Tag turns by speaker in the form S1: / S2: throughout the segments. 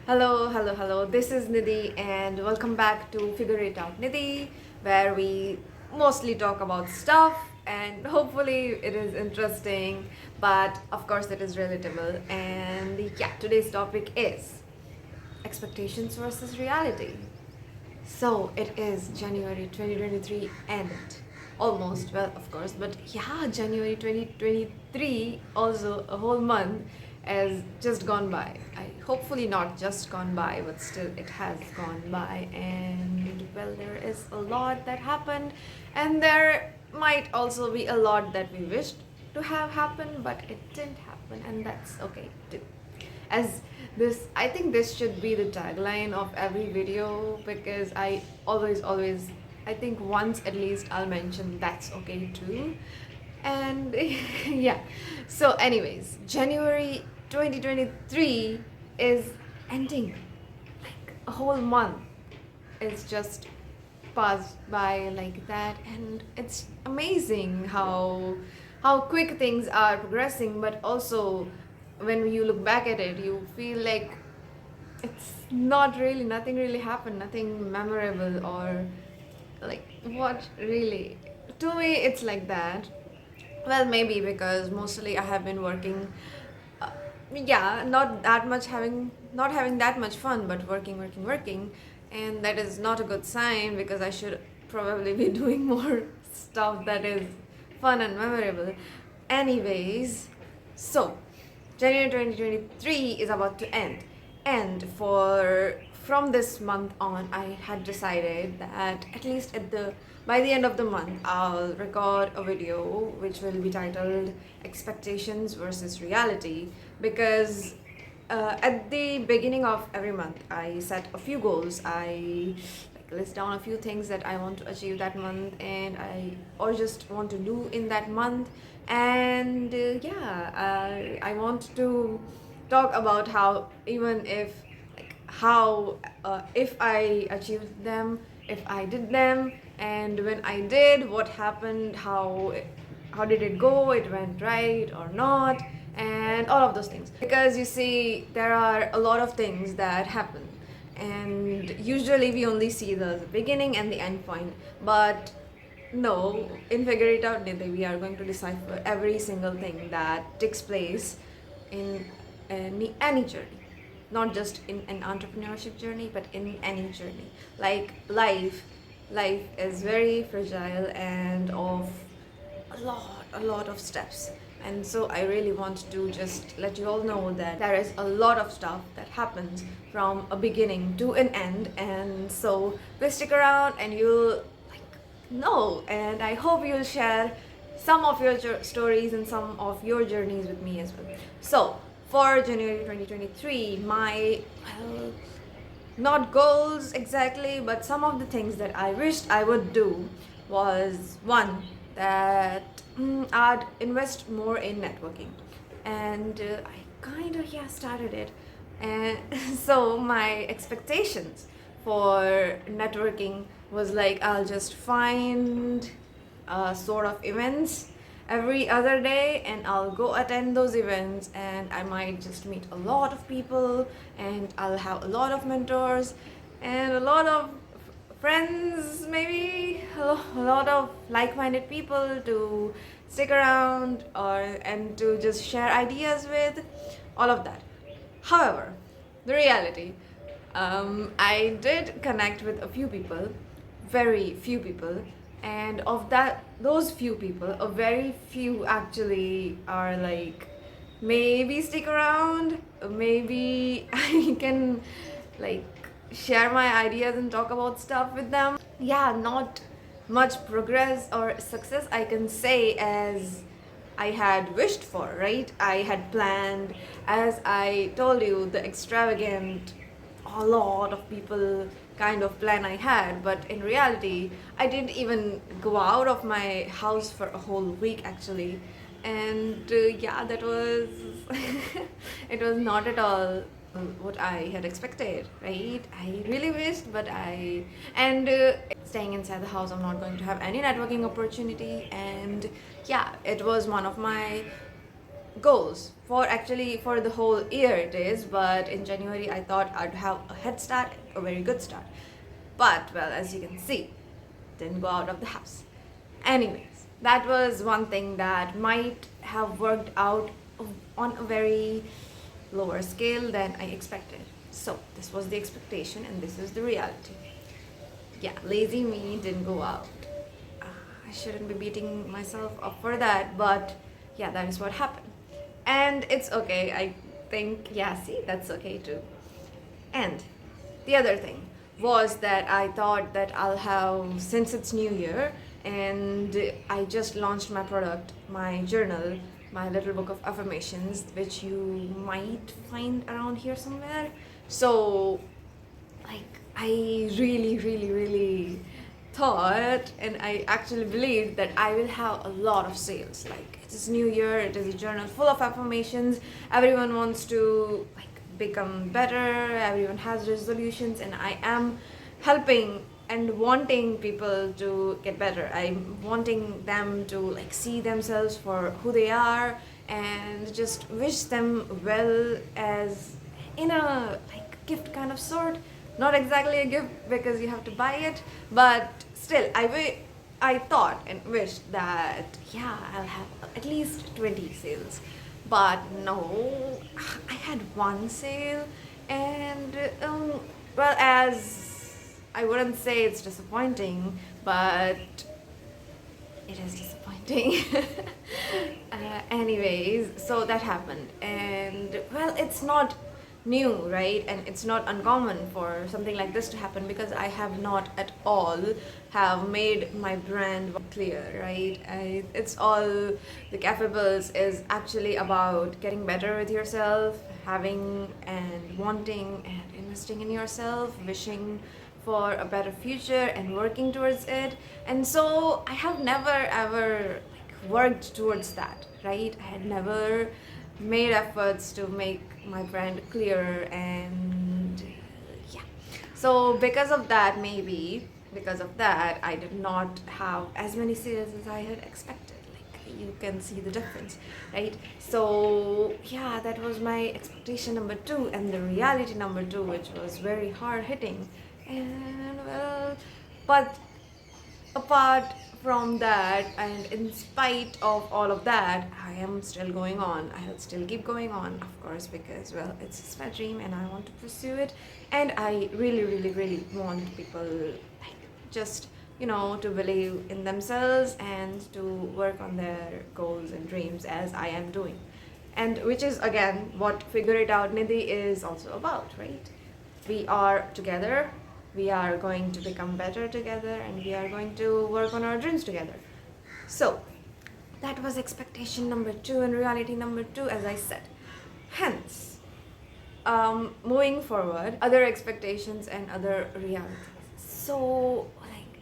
S1: Hello. This is Nidhi, and welcome back to Figure It Out Nidhi, where we mostly talk about stuff, and hopefully it is interesting, but of course it is relatable. And yeah, today's topic is expectations versus reality. So it is January 2023 end. Almost, well, of course, but yeah, January 2023, also a whole month, has just gone by. I hopefully not just gone by, but still it has gone by. And well, there is a lot that happened, and there might also be a lot that we wished to have happened, but it didn't happen, and that's okay too. As this, I think this should be the tagline of every video, because I always, I think once at least I'll mention that's okay too. And yeah, so anyways, January 2023 is ending. Like a whole month is just passed by like that, and it's amazing how quick things are progressing, but also when you look back at it, you feel like it's not really, nothing really happened, nothing memorable, or like what really. To me it's like that. Well, maybe because mostly I have been working, uh, yeah, not having that much fun, but working, and that is not a good sign, because I should probably be doing more stuff that is fun and memorable. Anyways, so January 2023 is about to end, and from this month on, I had decided that at least by the end of the month, I'll record a video which will be titled Expectations versus Reality, because at the beginning of every month, I set a few goals. I list down a few things that I want to achieve that month, and or just want to do in that month. And I want to talk about how, even if how if I achieved them, if I did them, and when I did, what happened, how did it go, it went right or not, and all of those things. Because you see, there are a lot of things that happen, and usually we only see the beginning and the end point. But no, in Figure It Out Nidhi, we are going to decipher every single thing that takes place in any journey, not just in an entrepreneurship journey, but in any journey. Like life is very fragile and of a lot of steps. And so I really want to just let you all know that there is a lot of stuff that happens from a beginning to an end. And so please stick around, and you'll know, and I hope you'll share some of your stories and some of your journeys with me as well. So for January 2023, my, well, not goals exactly, but some of the things that I wished I would do was, one, that I'd invest more in networking. And I kind of, yeah, started it. And so my expectations for networking was like, I'll just find sort of events every other day, and I'll go attend those events, and I might just meet a lot of people, and I'll have a lot of mentors and a lot of friends, maybe a lot of like-minded people to stick around, and to just share ideas with, all of that. However, the reality, I did connect with a few people, very few people, and of those few people, a very few actually are like, maybe stick around, maybe I can like share my ideas and talk about stuff with them. Yeah, not much progress or success, I can say, as I had wished for, right? I had planned, as I told you, the extravagant, a lot of people kind of plan I had, but in reality, I didn't even go out of my house for a whole week actually. And yeah, that was it was not at all what I had expected, right? I really wished, but and staying inside the house, I'm not going to have any networking opportunity. And yeah, it was one of my goals for the whole year it is, but in January I thought I'd have a head start, a very good start. But well, as you can see, didn't go out of the house. Anyways, that was one thing that might have worked out on a very lower scale than I expected. So this was the expectation and this is the reality. Yeah, lazy me didn't go out. I shouldn't be beating myself up for that, but yeah, that is what happened. And it's okay, I think, yeah, see, that's okay too. And the other thing was that I thought that I'll have, since it's New Year and I just launched my product, my journal, my little book of affirmations, which you might find around here somewhere. So, like, I really thought and I actually believed that I will have a lot of sales. Like, it is New Year, it is a journal full of affirmations, everyone wants to like become better, everyone has resolutions, and I am helping and wanting people to get better. I'm wanting them to like see themselves for who they are and just wish them well, as in a like gift kind of sort. Not exactly a gift because you have to buy it, but still I thought and wished that yeah, I'll have at least 20 sales. But no, I had one sale, and well, as I wouldn't say it's disappointing, but it is disappointing. Anyways, so that happened, and well, it's not new, right? And it's not uncommon for something like this to happen because I have not at all have made my brand clear, right? It's all the Cafe Bills is actually about getting better with yourself, having and wanting and investing in yourself, wishing for a better future and working towards it. And so I have never ever like worked towards that, right? I had never made efforts to make my brand clearer, and yeah, so because of that, maybe because of that, I did not have as many sales as I had expected. Like, you can see the difference, right? So yeah, that was my expectation number two, and the reality number two, which was very hard hitting. And well, but apart from that, and in spite of all of that, I am still going on. I'll still keep going on, of course, because well, it's my dream and I want to pursue it. And I really want people like just to believe in themselves and to work on their goals and dreams as I am doing, and which is again what Figure It Out Nidhi is also about, right? We are together, we are going to become better together, and we are going to work on our dreams together. So that was expectation number two and reality number two, as I said. Hence, moving forward, other expectations and other realities. So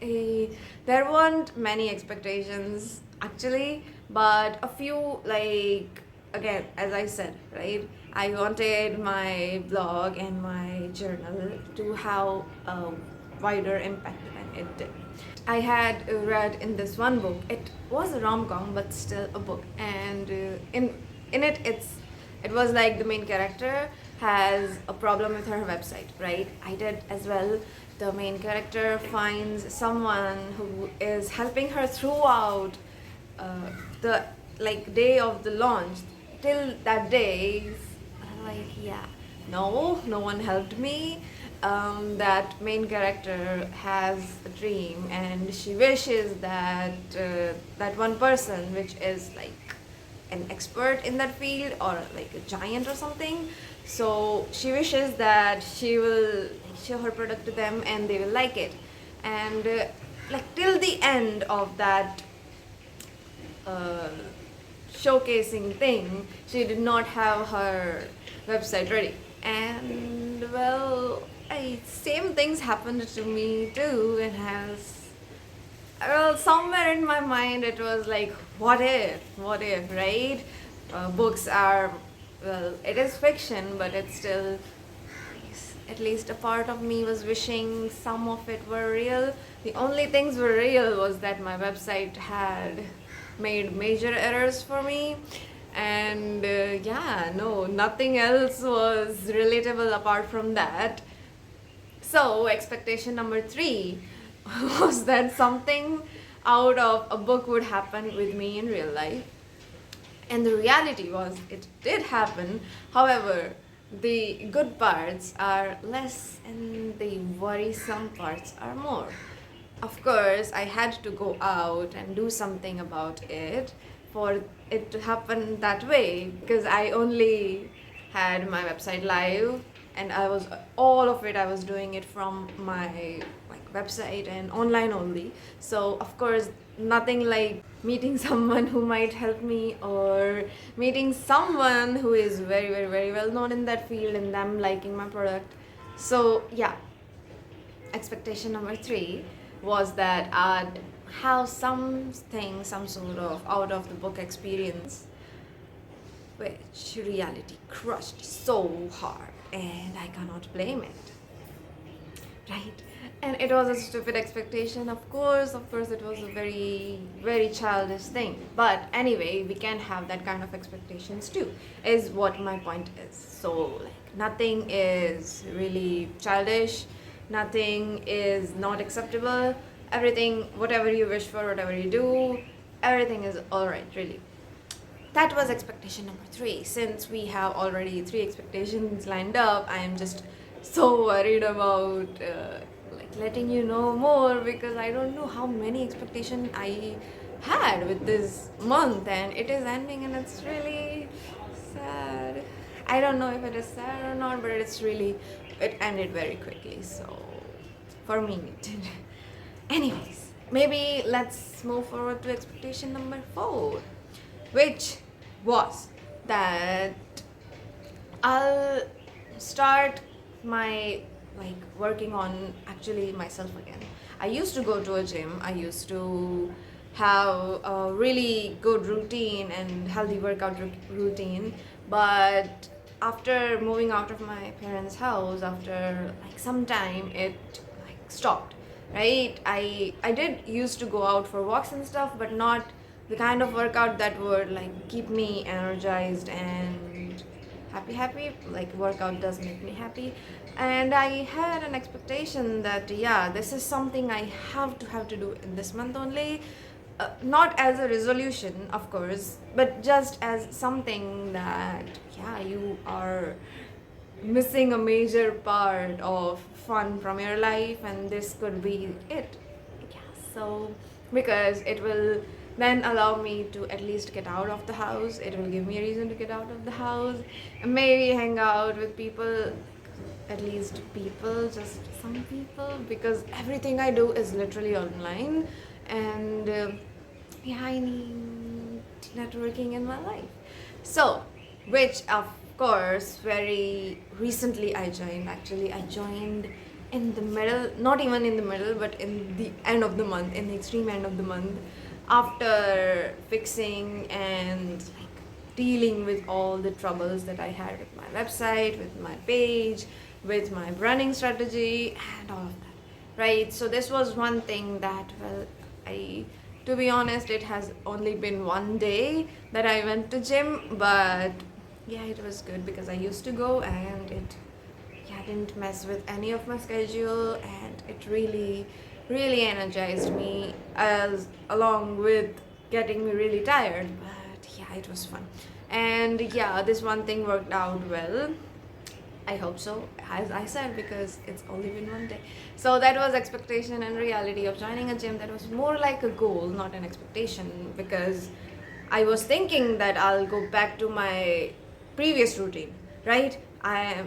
S1: like there weren't many expectations actually, but a few, like, again, as I said, right, I wanted my blog and my journal to have a wider impact than it did. I had read in this one book, it was a rom-com but still a book, and in it it was like the main character has a problem with her website, right? I did as well. The main character finds someone who is helping her throughout the like day of the launch till that day. Like, yeah, no one helped me. That main character has a dream and she wishes that that one person, which is like an expert in that field or like a giant or something, so she wishes that she will show her product to them and they will like it. And like till the end of that showcasing thing, she did not have her website ready. And well, same things happened to me too. It has, well, somewhere in my mind it was like, what if, right? Books are, well, it is fiction, but it's still, at least a part of me was wishing some of it were real. The only things were real was that my website had made major errors for me. And no, nothing else was relatable apart from that. So, expectation number 3 was that something out of a book would happen with me in real life. And the reality was, it did happen. However, the good parts are less and the worrisome parts are more. Of course, I had to go out and do something about it for it to happen that way, because I only had my website live, and all of it I was doing it from my website and online only. So of course, nothing like meeting someone who might help me, or meeting someone who is very very very well known in that field and them liking my product. So yeah, expectation number 3 was that I'd have something, some sort of out of the book experience, which reality crushed so hard, and I cannot blame it. Right? And it was a stupid expectation, of course, it was a very, very childish thing. But anyway, we can have that kind of expectations too, is what my point is. So, like, nothing is really childish, nothing is not acceptable, everything, whatever you wish for, whatever you do, everything is alright, really. That was expectation number 3. Since we have already 3 expectations lined up, I am just so worried about letting you know more, because I don't know how many expectations I had with this month, and it is ending, and it's really sad. I don't know if it is sad or not, but it ended very quickly. So for me, it did. Anyways, maybe let's move forward to expectation number 4, which was that I'll start my working on actually myself again. I used to go to a gym, I used to have a really good routine and healthy workout routine, but after moving out of my parents' house, after some time, it stopped. Right? I did used to go out for walks and stuff, but not the kind of workout that would keep me energized and happy. Workout does make me happy, and I had an expectation that this is something I have to do in this month only, not as a resolution, of course, but just as something that you are missing a major part of fun from your life, and this could be it. So because it will then allow me to at least get out of the house, it will give me a reason to get out of the house and maybe hang out with people, at least just some people, because everything I do is literally online, and I need networking in my life. So, which of course, very recently I joined in the middle, not even in the middle, but in the end of the month, in the extreme end of the month, after fixing and dealing with all the troubles that I had with my website, with my page, with my branding strategy, and all of that. Right? So this was one thing that, to be honest, it has only been one day that I went to gym, but it was good because I used to go, and it didn't mess with any of my schedule, and it really energized me, as along with getting me really tired. But it was fun, and this one thing worked out well. I hope so, as I said, because it's only been one day. So that was expectation and reality of joining a gym. That was more like a goal, not an expectation, because I was thinking that I'll go back to my previous routine, right? I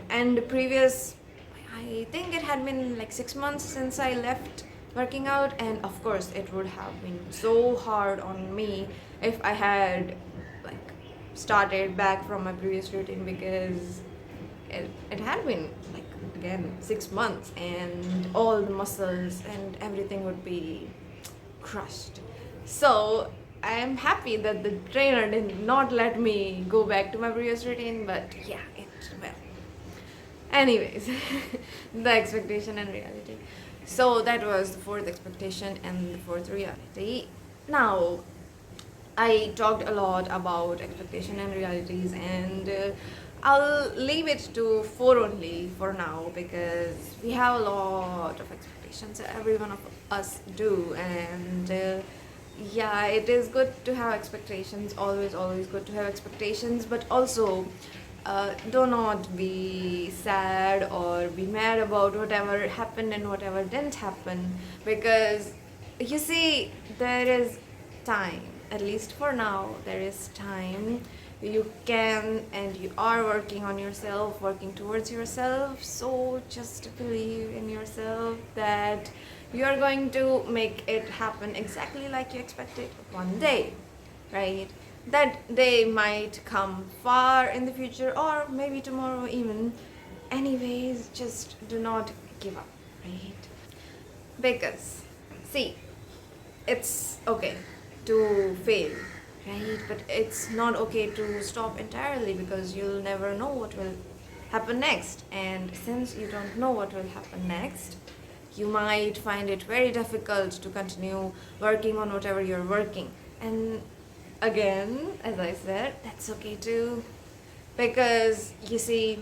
S1: think it had been 6 months since I left working out, and of course it would have been so hard on me if I had started back from my previous routine, because it had been again 6 months, and all the muscles and everything would be crushed. So I am happy that the trainer did not let me go back to my previous routine, but anyways, the expectation and reality. So that was the 4th expectation and the 4th reality. Now, I talked a lot about expectation and realities, and I'll leave it to four only for now because we have a lot of expectations. Every one of us do, and yeah, it is good to have expectations. Always, always good to have expectations, but also do not be sad or be mad about whatever happened and whatever didn't happen, because you see, there is time, at least for now, there is time. You can and you are working on yourself, working towards yourself, so just believe in yourself that you are going to make it happen exactly like you expected one day, right? That day might come far in the future or maybe tomorrow even. Anyways, just do not give up, right? Because see, it's okay to fail, right? But it's not okay to stop entirely, because you'll never know what will happen next. And since you don't know what will happen next, you might find it very difficult to continue working on whatever you're working. And again, as I said, that's okay too. Because you see,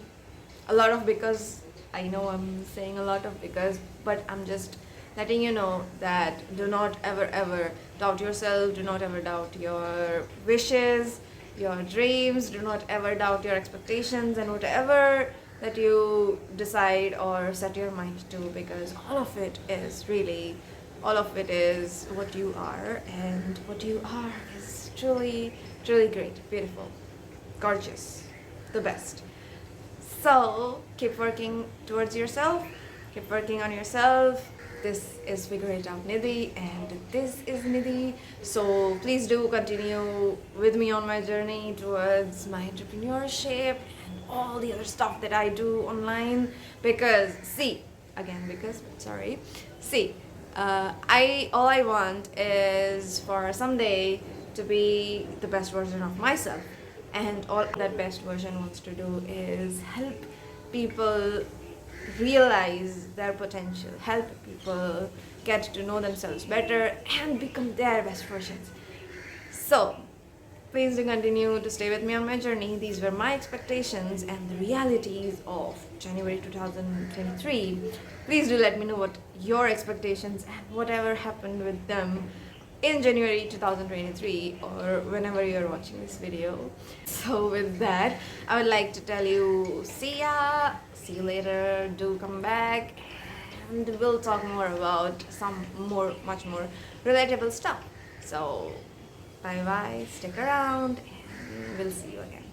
S1: a lot of because, I know I'm saying a lot of because, but I'm just letting you know that do not ever ever doubt yourself, do not ever doubt your wishes, your dreams, do not ever doubt your expectations and whatever that you decide or set your mind to, because all of it is really, all of it is what you are, and what you are is truly, truly great, beautiful, gorgeous, the best. So keep working towards yourself, keep working on yourself. This is Figure It Out Nidhi, and this is Nidhi. So please do continue with me on my journey towards my entrepreneurship and all the other stuff that I do online. Because see, again, because sorry, see, I all I want is for someday to be the best version of myself, and all that best version wants to do is help people realize their potential, help people get to know themselves better and become their best versions. So please do continue to stay with me on my journey. These were my expectations and the realities of January 2023. Please do let me know what your expectations and whatever happened with them in January 2023 or whenever you're watching this video. So with that, I would like to tell you, see ya, see you later, do come back, and we'll talk more about some more, much more relatable stuff. So bye bye, stick around, and we'll see you again.